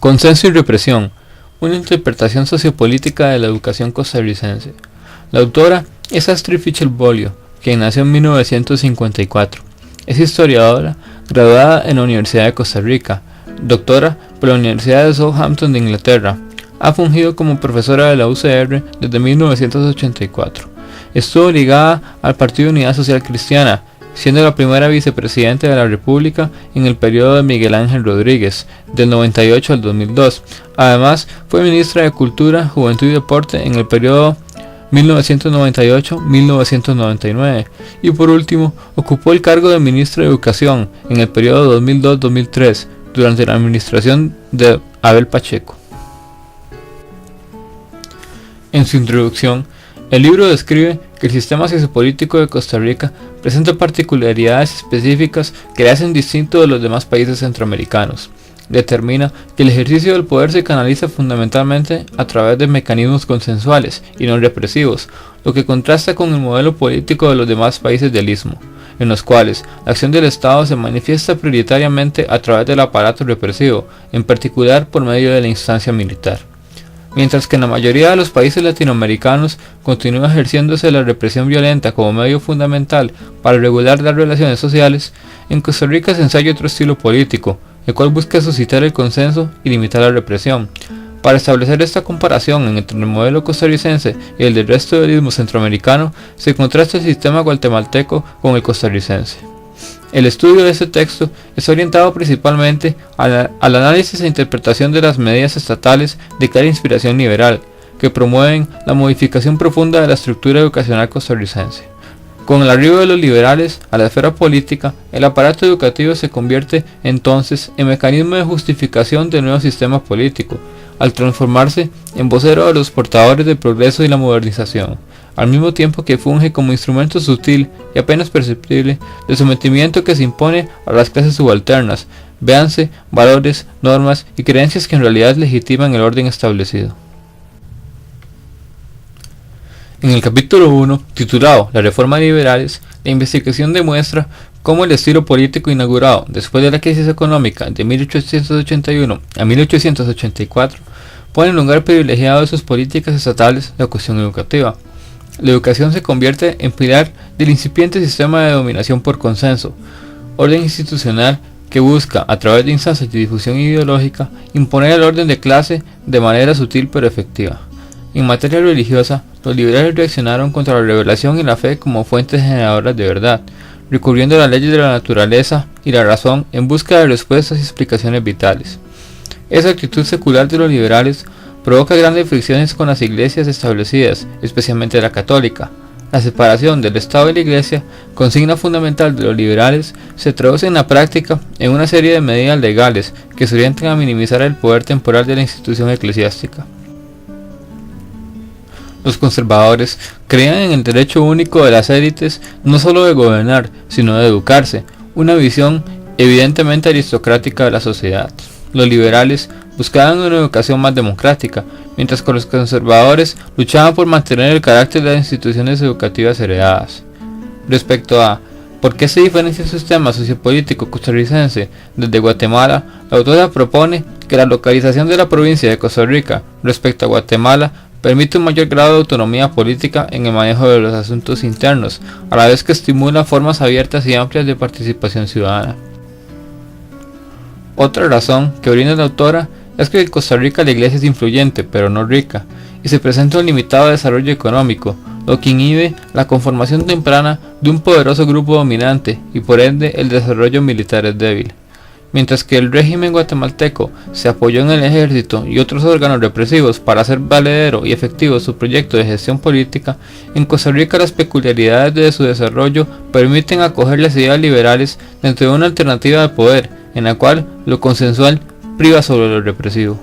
Consenso y represión, una interpretación sociopolítica de la educación costarricense. La autora es Astrid Fischel-Bolio, quien nació en 1954. Es historiadora, graduada en la Universidad de Costa Rica, doctora por la Universidad de Southampton de Inglaterra. Ha fungido como profesora de la UCR desde 1984. Estuvo ligada al Partido Unidad Social Cristiana, siendo la primera vicepresidenta de la República en el periodo de Miguel Ángel Rodríguez, del 98 al 2002. Además, fue ministra de Cultura, Juventud y Deporte en el periodo 1998-1999 y por último ocupó el cargo de ministra de Educación en el periodo 2002-2003 durante la administración de Abel Pacheco. En su introducción, el libro describe que el sistema sociopolítico de Costa Rica presenta particularidades específicas que le hacen distinto de los demás países centroamericanos. Determina que el ejercicio del poder se canaliza fundamentalmente a través de mecanismos consensuales y no represivos, lo que contrasta con el modelo político de los demás países del Istmo, en los cuales la acción del Estado se manifiesta prioritariamente a través del aparato represivo, en particular por medio de la instancia militar. Mientras que en la mayoría de los países latinoamericanos continúa ejerciéndose la represión violenta como medio fundamental para regular las relaciones sociales, en Costa Rica se ensaya otro estilo político, el cual busca suscitar el consenso y limitar la represión. Para establecer esta comparación entre el modelo costarricense y el del resto del istmo centroamericano, se contrasta el sistema guatemalteco con el costarricense. El estudio de este texto es orientado principalmente al análisis e interpretación de las medidas estatales de clara inspiración liberal, que promueven la modificación profunda de la estructura educacional costarricense. Con el arribo de los liberales a la esfera política, el aparato educativo se convierte entonces en mecanismo de justificación del nuevo sistema político, al transformarse en vocero de los portadores del progreso y la modernización, al mismo tiempo que funge como instrumento sutil y apenas perceptible de sometimiento que se impone a las clases subalternas, véanse valores, normas y creencias que en realidad legitiman el orden establecido. En el capítulo 1, titulado La Reforma de Liberales, la investigación demuestra cómo el estilo político inaugurado después de la crisis económica de 1881 a 1884 pone en lugar privilegiado de sus políticas estatales la cuestión educativa. La educación se convierte en pilar del incipiente sistema de dominación por consenso, orden institucional que busca, a través de instancias de difusión ideológica, imponer el orden de clase de manera sutil pero efectiva. En materia religiosa, los liberales reaccionaron contra la revelación y la fe como fuentes generadoras de verdad, recurriendo a las leyes de la naturaleza y la razón en busca de respuestas y explicaciones vitales. Esa actitud secular de los liberales provoca grandes fricciones con las iglesias establecidas, especialmente la católica. La separación del Estado y la Iglesia, consigna fundamental de los liberales, se traduce en la práctica en una serie de medidas legales que se orientan a minimizar el poder temporal de la institución eclesiástica. Los conservadores creían en el derecho único de las élites no solo de gobernar, sino de educarse, una visión evidentemente aristocrática de la sociedad. Los liberales buscaban una educación más democrática, mientras que los conservadores luchaban por mantener el carácter de las instituciones educativas heredadas. Respecto a ¿por qué se diferencia el sistema sociopolítico costarricense desde Guatemala?, la autora propone que la localización de la provincia de Costa Rica respecto a Guatemala permite un mayor grado de autonomía política en el manejo de los asuntos internos, a la vez que estimula formas abiertas y amplias de participación ciudadana. Otra razón que brinda la autora es que en Costa Rica la iglesia es influyente, pero no rica, y se presenta un limitado desarrollo económico, lo que inhibe la conformación temprana de un poderoso grupo dominante, y por ende el desarrollo militar es débil. Mientras que el régimen guatemalteco se apoyó en el ejército y otros órganos represivos para hacer valedero y efectivo su proyecto de gestión política, en Costa Rica las peculiaridades de su desarrollo permiten acoger las ideas liberales dentro de una alternativa de poder, en la cual lo consensual priva sobre lo represivo.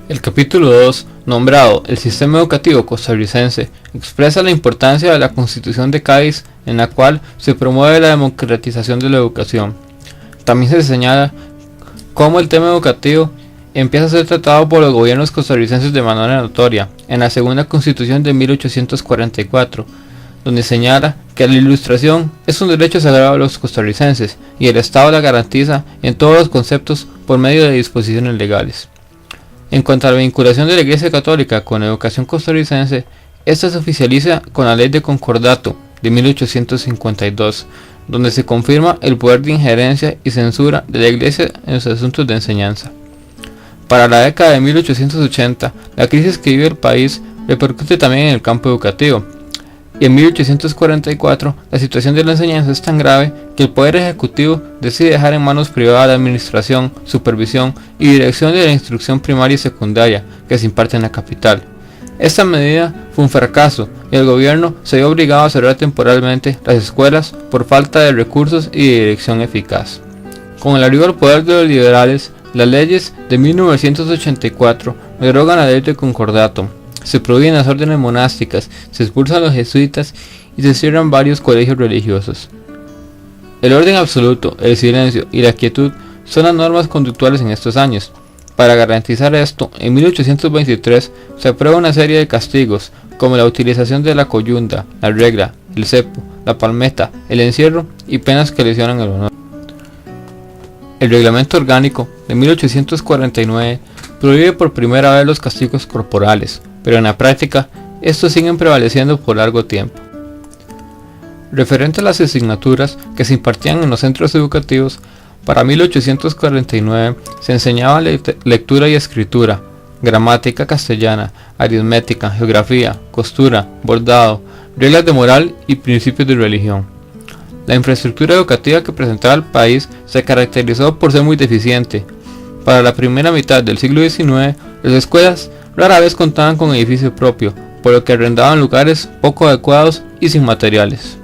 El capítulo 2, nombrado El sistema educativo costarricense, expresa la importancia de la Constitución de Cádiz, en la cual se promueve la democratización de la educación. También se señala cómo el tema educativo empieza a ser tratado por los gobiernos costarricenses de manera notoria en la segunda Constitución de 1844, donde señala que la ilustración es un derecho sagrado a los costarricenses y el Estado la garantiza en todos los conceptos por medio de disposiciones legales. En cuanto a la vinculación de la Iglesia Católica con la educación costarricense, esta se oficializa con la Ley de Concordato de 1852, donde se confirma el poder de injerencia y censura de la Iglesia en los asuntos de enseñanza. Para la década de 1880, la crisis que vive el país repercute también en el campo educativo, y en 1844 la situación de la enseñanza es tan grave que el Poder Ejecutivo decide dejar en manos privadas la administración, supervisión y dirección de la instrucción primaria y secundaria que se imparte en la capital. Esta medida fue un fracaso y el gobierno se vio obligado a cerrar temporalmente las escuelas por falta de recursos y de dirección eficaz. Con el arribo al poder de los liberales, las leyes de 1984 derogan la Ley de Concordato, se prohíben las órdenes monásticas, se expulsan a los jesuitas y se cierran varios colegios religiosos. El orden absoluto, el silencio y la quietud son las normas conductuales en estos años. Para garantizar esto, en 1823 se aprueba una serie de castigos, como la utilización de la coyunda, la regla, el cepo, la palmeta, el encierro y penas que lesionan el honor. El reglamento orgánico de 1849 prohíbe por primera vez los castigos corporales, pero en la práctica estos siguen prevaleciendo por largo tiempo. Referente a las asignaturas que se impartían en los centros educativos, para 1849 se enseñaba lectura y escritura, gramática castellana, aritmética, geografía, costura, bordado, reglas de moral y principios de religión. La infraestructura educativa que presentaba el país se caracterizó por ser muy deficiente. Para la primera mitad del siglo XIX, las escuelas rara vez contaban con edificio propio, por lo que arrendaban lugares poco adecuados y sin materiales.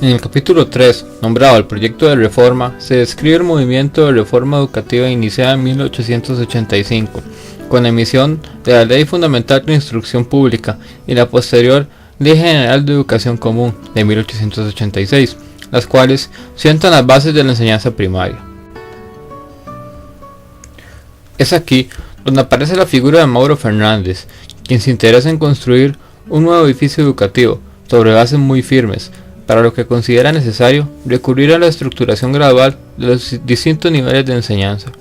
En el capítulo 3, nombrado el proyecto de reforma, se describe el movimiento de reforma educativa iniciado en 1885, con la emisión de la Ley Fundamental de Instrucción Pública y la posterior Ley General de Educación Común de 1886, las cuales sientan las bases de la enseñanza primaria. Es aquí donde aparece la figura de Mauro Fernández, quien se interesa en construir un nuevo edificio educativo sobre bases muy firmes, para lo que considera necesario recurrir a la estructuración gradual de los distintos niveles de enseñanza.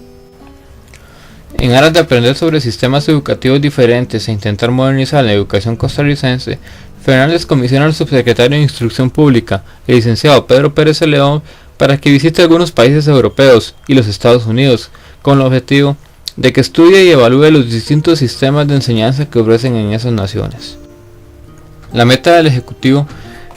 En aras de aprender sobre sistemas educativos diferentes e intentar modernizar la educación costarricense, Fernández comisiona al subsecretario de Instrucción Pública, el licenciado Pedro Pérez de León, para que visite algunos países europeos y los Estados Unidos, con el objetivo de que estudie y evalúe los distintos sistemas de enseñanza que ofrecen en esas naciones. La meta del Ejecutivo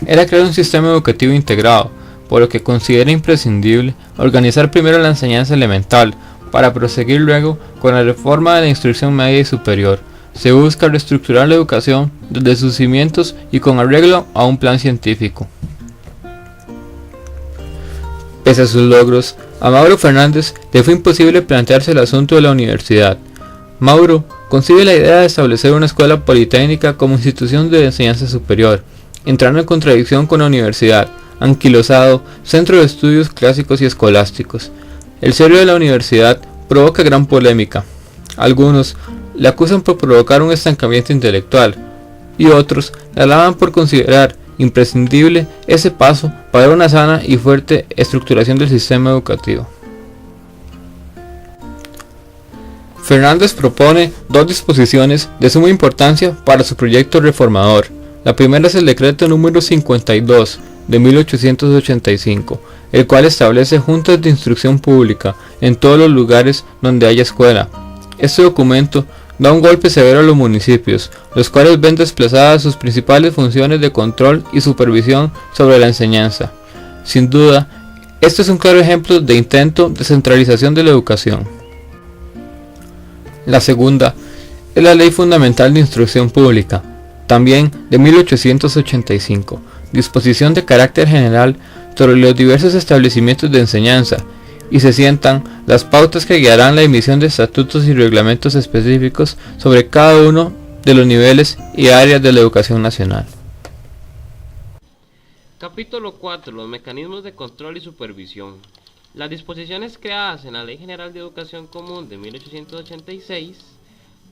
era crear un sistema educativo integrado, por lo que considera imprescindible organizar primero la enseñanza elemental, para proseguir luego con la reforma de la instrucción media y superior. Se busca reestructurar la educación desde sus cimientos y con arreglo a un plan científico. Pese a sus logros, a Mauro Fernández le fue imposible plantearse el asunto de la universidad. Mauro concibe la idea de establecer una escuela politécnica como institución de enseñanza superior, entrando en contradicción con la universidad, anquilosado centro de estudios clásicos y escolásticos. El sello de la universidad provoca gran polémica. Algunos le acusan por provocar un estancamiento intelectual, y otros la alaban por considerar imprescindible ese paso para una sana y fuerte estructuración del sistema educativo. Fernández propone dos disposiciones de suma importancia para su proyecto reformador. La primera es el decreto número 52 de 1885, el cual establece juntas de instrucción pública en todos los lugares donde haya escuela. Este documento da un golpe severo a los municipios, los cuales ven desplazadas sus principales funciones de control y supervisión sobre la enseñanza. Sin duda, este es un claro ejemplo de intento de centralización de la educación. La segunda es la Ley Fundamental de Instrucción Pública, también de 1885, disposición de carácter general sobre los diversos establecimientos de enseñanza, y se sientan las pautas que guiarán la emisión de estatutos y reglamentos específicos sobre cada uno de los niveles y áreas de la educación nacional. Capítulo 4. Los mecanismos de control y supervisión. Las disposiciones creadas en la Ley General de Educación Común de 1886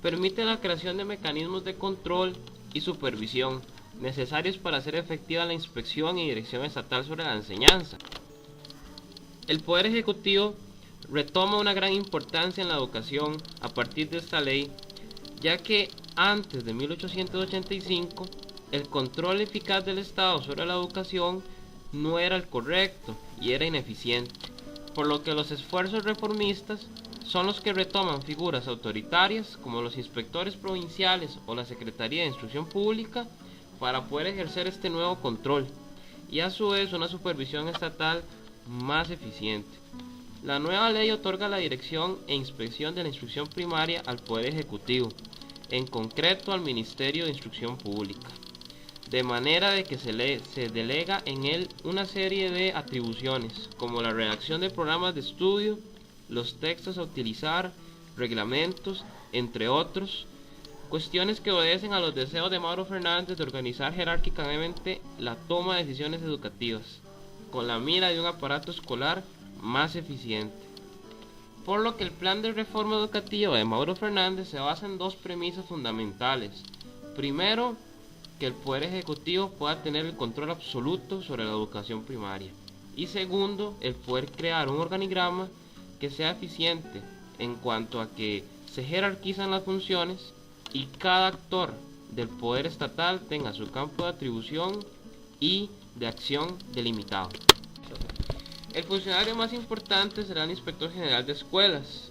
permite la creación de mecanismos de control y supervisión necesarios para hacer efectiva la inspección y dirección estatal sobre la enseñanza. El Poder Ejecutivo retoma una gran importancia en la educación a partir de esta ley, ya que antes de 1885 el control eficaz del Estado sobre la educación no era el correcto y era ineficiente, por lo que los esfuerzos reformistas son los que retoman figuras autoritarias como los inspectores provinciales o la Secretaría de Instrucción Pública para poder ejercer este nuevo control y a su vez una supervisión estatal más eficiente. La nueva ley otorga la dirección e inspección de la instrucción primaria al Poder Ejecutivo, en concreto al Ministerio de Instrucción Pública, de manera de que se delega en él una serie de atribuciones, como la redacción de programas de estudio, los textos a utilizar, reglamentos, entre otros, cuestiones que obedecen a los deseos de Mauro Fernández de organizar jerárquicamente la toma de decisiones educativas, con la mira de un aparato escolar más eficiente. Por lo que el plan de reforma educativa de Mauro Fernández se basa en dos premisas fundamentales. Primero, que el Poder Ejecutivo pueda tener el control absoluto sobre la educación primaria. Y segundo, el poder crear un organigrama que sea eficiente en cuanto a que se jerarquizan las funciones y cada actor del poder estatal tenga su campo de atribución y de acción delimitado. El funcionario más importante será el Inspector General de Escuelas,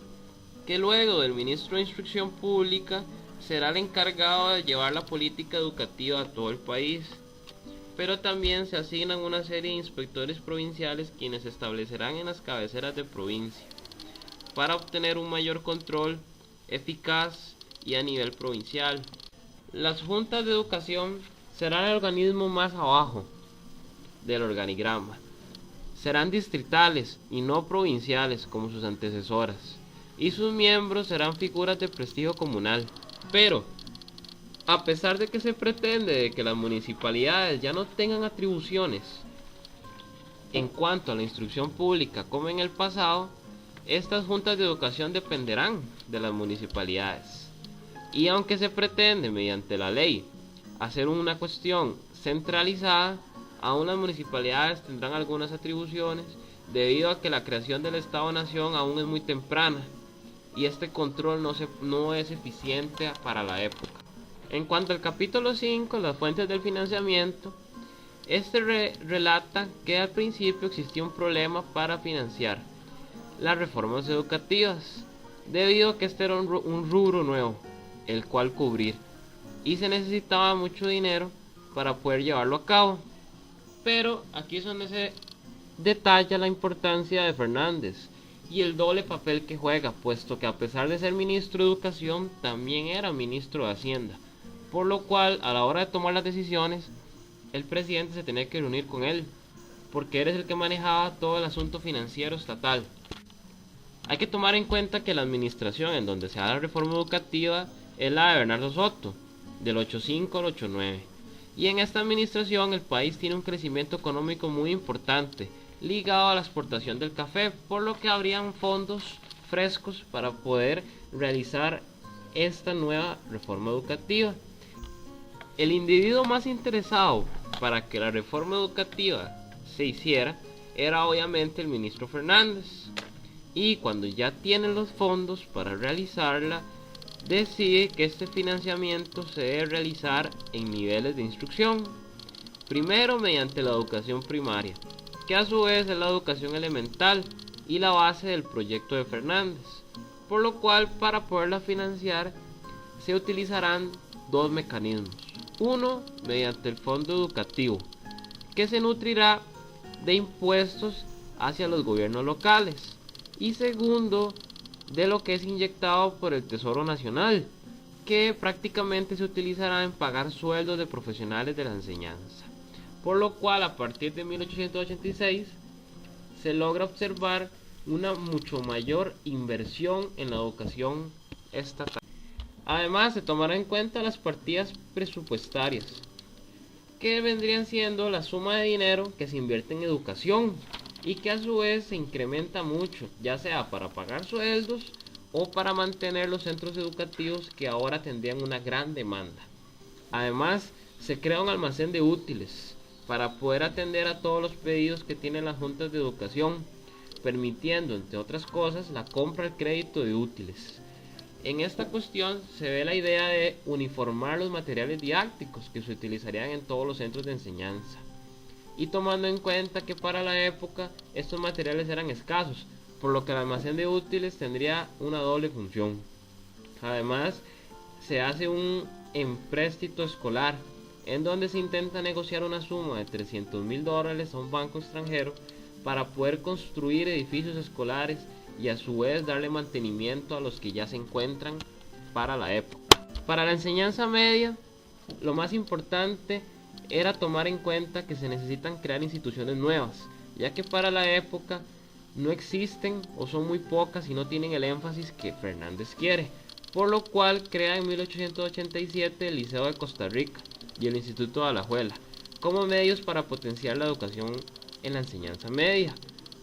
que luego del Ministro de Instrucción Pública será el encargado de llevar la política educativa a todo el país, pero también se asignan una serie de inspectores provinciales quienes se establecerán en las cabeceras de provincia, para obtener un mayor control eficaz y a nivel provincial. Las juntas de educación serán el organismo más abajo del organigrama. Serán distritales y no provinciales como sus antecesoras, y sus miembros serán figuras de prestigio comunal. Pero, a pesar de que se pretende de que las municipalidades ya no tengan atribuciones en cuanto a la instrucción pública como en el pasado, estas juntas de educación dependerán de las municipalidades. Y aunque se pretende mediante la ley hacer una cuestión centralizada, aún las municipalidades tendrán algunas atribuciones debido a que la creación del Estado-Nación aún es muy temprana y este control no es eficiente para la época. En cuanto al capítulo 5, las fuentes del financiamiento, este relata que al principio existía un problema para financiar las reformas educativas, debido a que este era un rubro nuevo, el cual cubrir, y se necesitaba mucho dinero para poder llevarlo a cabo. Pero aquí es donde se detalla la importancia de Fernández y el doble papel que juega, puesto que a pesar de ser ministro de Educación, también era ministro de Hacienda, por lo cual a la hora de tomar las decisiones, el presidente se tenía que reunir con él, porque él es el que manejaba todo el asunto financiero estatal. Hay que tomar en cuenta que la administración en donde se da la reforma educativa es la de Bernardo Soto, del 85 al 89. Y en esta administración el país tiene un crecimiento económico muy importante, ligado a la exportación del café, por lo que habrían fondos frescos para poder realizar esta nueva reforma educativa. El individuo más interesado para que la reforma educativa se hiciera era obviamente el ministro Fernández, y cuando ya tienen los fondos para realizarla, decide que este financiamiento se debe realizar en niveles de instrucción. Primero mediante la educación primaria, que a su vez es la educación elemental y la base del proyecto de Fernández, por lo cual para poderla financiar se utilizarán dos mecanismos. Uno, mediante el fondo educativo, que se nutrirá de impuestos hacia los gobiernos locales, y segundo, de lo que es inyectado por el Tesoro Nacional, que prácticamente se utilizará en pagar sueldos de profesionales de la enseñanza, por lo cual a partir de 1886 se logra observar una mucho mayor inversión en la educación estatal. Además se tomará en cuenta las partidas presupuestarias, que vendrían siendo la suma de dinero que se invierte en educación y que a su vez se incrementa mucho, ya sea para pagar sueldos o para mantener los centros educativos que ahora tendrían una gran demanda. Además, se crea un almacén de útiles para poder atender a todos los pedidos que tienen las juntas de educación, permitiendo, entre otras cosas, la compra al crédito de útiles. En esta cuestión se ve la idea de uniformar los materiales didácticos que se utilizarían en todos los centros de enseñanza, y tomando en cuenta que para la época estos materiales eran escasos, por lo que el almacén de útiles tendría una doble función. Además, se hace un empréstito escolar en donde se intenta negociar una suma de $300,000 a un banco extranjero para poder construir edificios escolares y a su vez darle mantenimiento a los que ya se encuentran para la época. Para la enseñanza media, lo más importante era tomar en cuenta que se necesitan crear instituciones nuevas, ya que para la época no existen o son muy pocas y no tienen el énfasis que Fernández quiere, por lo cual crea en 1887 el Liceo de Costa Rica y el Instituto de Alajuela como medios para potenciar la educación en la enseñanza media.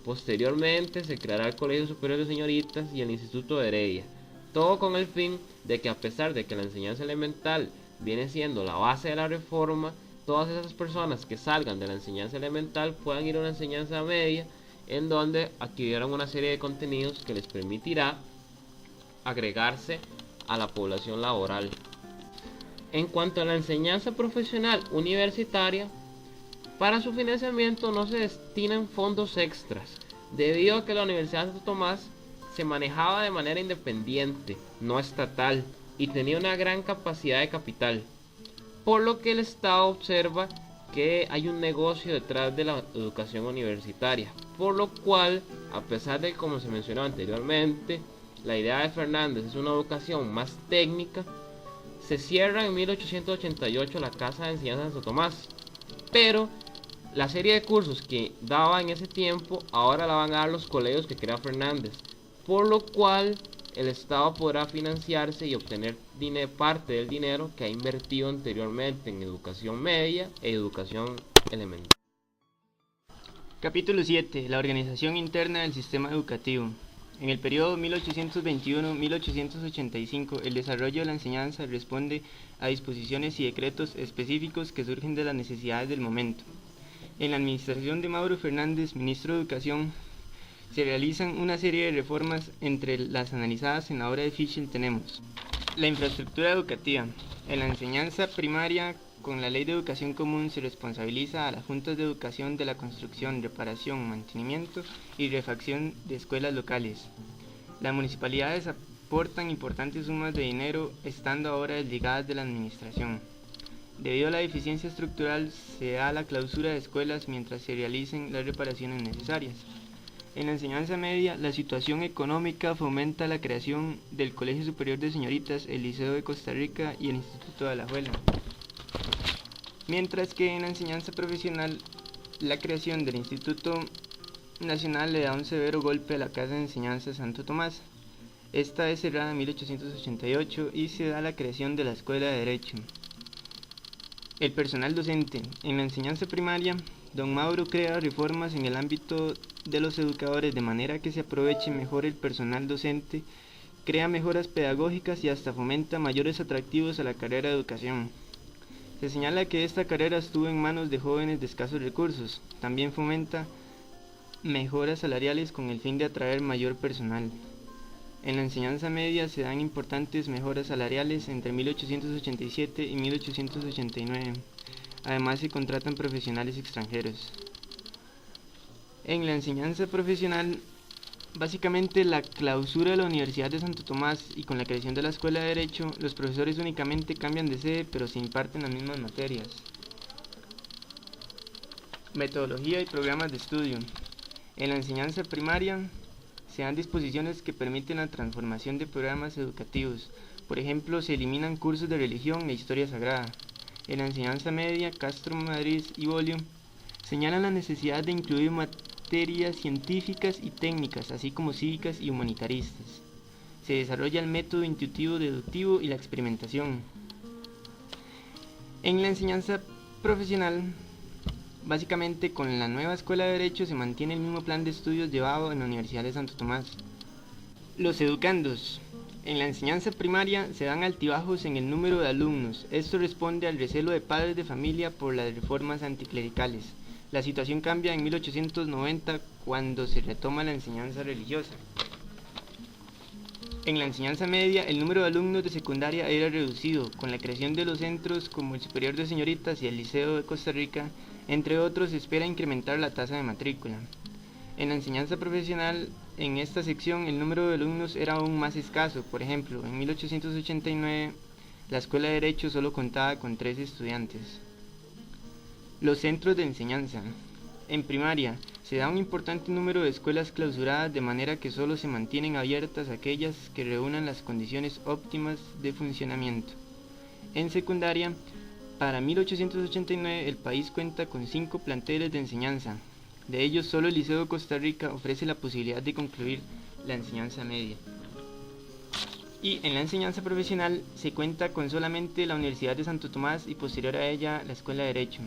Posteriormente se creará el Colegio Superior de Señoritas y el Instituto de Heredia, todo con el fin de que, a pesar de que la enseñanza elemental viene siendo la base de la reforma, todas esas personas que salgan de la enseñanza elemental puedan ir a una enseñanza media en donde adquirieron una serie de contenidos que les permitirá agregarse a la población laboral. En cuanto a la enseñanza profesional universitaria, para su financiamiento no se destinan fondos extras, debido a que la Universidad de Santo Tomás se manejaba de manera independiente, no estatal, y tenía una gran capacidad de capital, por lo que el Estado observa que hay un negocio detrás de la educación universitaria, por lo cual, a pesar de, como se mencionó anteriormente, la idea de Fernández es una educación más técnica, se cierra en 1888 la Casa de Enseñanza de Santo Tomás, pero la serie de cursos que daba en ese tiempo ahora la van a dar los colegios que crea Fernández, por lo cual el Estado podrá financiarse y obtener parte del dinero que ha invertido anteriormente en educación media e educación elemental. Capítulo 7. La organización interna del sistema educativo. En el periodo 1821-1885, el desarrollo de la enseñanza responde a disposiciones y decretos específicos que surgen de las necesidades del momento. En la administración de Mauro Fernández, ministro de Educación, se realizan una serie de reformas. Entre las analizadas en la obra de Fischel tenemos la infraestructura educativa. En la enseñanza primaria, con la Ley de Educación Común, se responsabiliza a las juntas de educación de la construcción, reparación, mantenimiento y refacción de escuelas locales. Las municipalidades aportan importantes sumas de dinero, estando ahora desligadas de la administración. Debido a la deficiencia estructural, se da la clausura de escuelas mientras se realicen las reparaciones necesarias. En la enseñanza media, la situación económica fomenta la creación del Colegio Superior de Señoritas, el Liceo de Costa Rica y el Instituto de Alajuela. Mientras que en la enseñanza profesional, la creación del Instituto Nacional le da un severo golpe a la Casa de Enseñanza Santo Tomás. Esta es cerrada en 1888 y se da la creación de la Escuela de Derecho. El personal docente. En la enseñanza primaria, don Mauro crea reformas en el ámbito de los educadores de manera que se aproveche mejor el personal docente, crea mejoras pedagógicas y hasta fomenta mayores atractivos a la carrera de educación. Se señala que esta carrera estuvo en manos de jóvenes de escasos recursos. También fomenta mejoras salariales con el fin de atraer mayor personal. En la enseñanza media se dan importantes mejoras salariales entre 1887 y 1889. Además se contratan profesionales extranjeros. En la enseñanza profesional, básicamente la clausura de la Universidad de Santo Tomás y con la creación de la Escuela de Derecho, los profesores únicamente cambian de sede, pero se imparten las mismas materias. Metodología y programas de estudio. En la enseñanza primaria se dan disposiciones que permiten la transformación de programas educativos. Por ejemplo, se eliminan cursos de religión e historia sagrada. En la enseñanza media, Castro, Madrid y Bolio señalan la necesidad de incluir materias científicas y técnicas, así como cívicas y humanitaristas. Se desarrolla el método intuitivo deductivo y la experimentación. En la enseñanza profesional, básicamente con la nueva Escuela de Derecho se mantiene el mismo plan de estudios llevado en la Universidad de Santo Tomás. Los educandos. En la enseñanza primaria se dan altibajos en el número de alumnos. Esto responde al recelo de padres de familia por las reformas anticlericales. La situación cambia en 1890 cuando se retoma la enseñanza religiosa. En la enseñanza media, el número de alumnos de secundaria era reducido, con la creación de los centros como el Superior de Señoritas y el Liceo de Costa Rica, entre otros, se espera incrementar la tasa de matrícula. En la enseñanza profesional, en esta sección, el número de alumnos era aún más escaso. Por ejemplo, en 1889, la Escuela de Derecho solo contaba con 3 estudiantes. Los centros de enseñanza. En primaria, se da un importante número de escuelas clausuradas de manera que solo se mantienen abiertas aquellas que reúnan las condiciones óptimas de funcionamiento. En secundaria, para 1889 el país cuenta con 5 planteles de enseñanza. De ellos, solo el Liceo de Costa Rica ofrece la posibilidad de concluir la enseñanza media. Y en la enseñanza profesional se cuenta con solamente la Universidad de Santo Tomás y posterior a ella la Escuela de Derecho.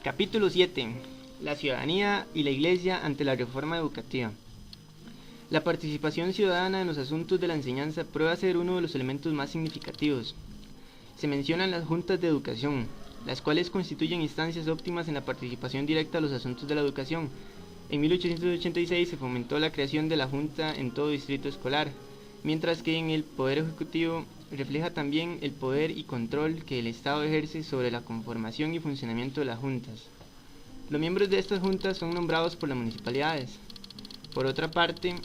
Capítulo 7. La ciudadanía y la Iglesia ante la reforma educativa. La participación ciudadana en los asuntos de la enseñanza prueba ser uno de los elementos más significativos. Se mencionan las juntas de educación, las cuales constituyen instancias óptimas en la participación directa a los asuntos de la educación. En 1886 se fomentó la creación de la Junta en todo distrito escolar, mientras que en el Poder Ejecutivo refleja también el poder y control que el Estado ejerce sobre la conformación y funcionamiento de las juntas. Los miembros de estas juntas son nombrados por las municipalidades. Por otra parte,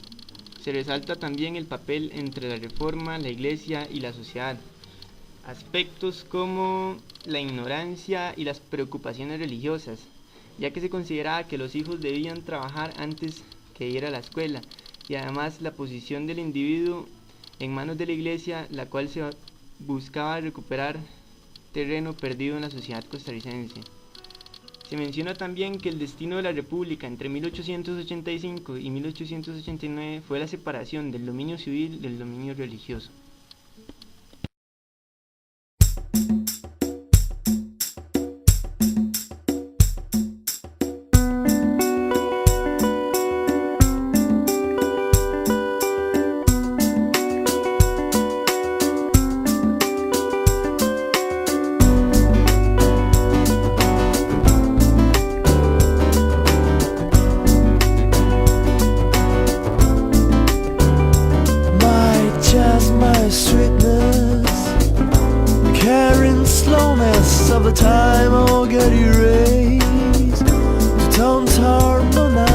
se resalta también el papel entre la reforma, la Iglesia y la sociedad. Aspectos como la ignorancia y las preocupaciones religiosas, ya que se consideraba que los hijos debían trabajar antes que ir a la escuela, y además la posición del individuo en manos de la Iglesia, la cual se buscaba recuperar terreno perdido en la sociedad costarricense. Se menciona también que el destino de la República entre 1885 y 1889 fue la separación del dominio civil del dominio religioso. Of the time I'll get erased. The tones harmonize.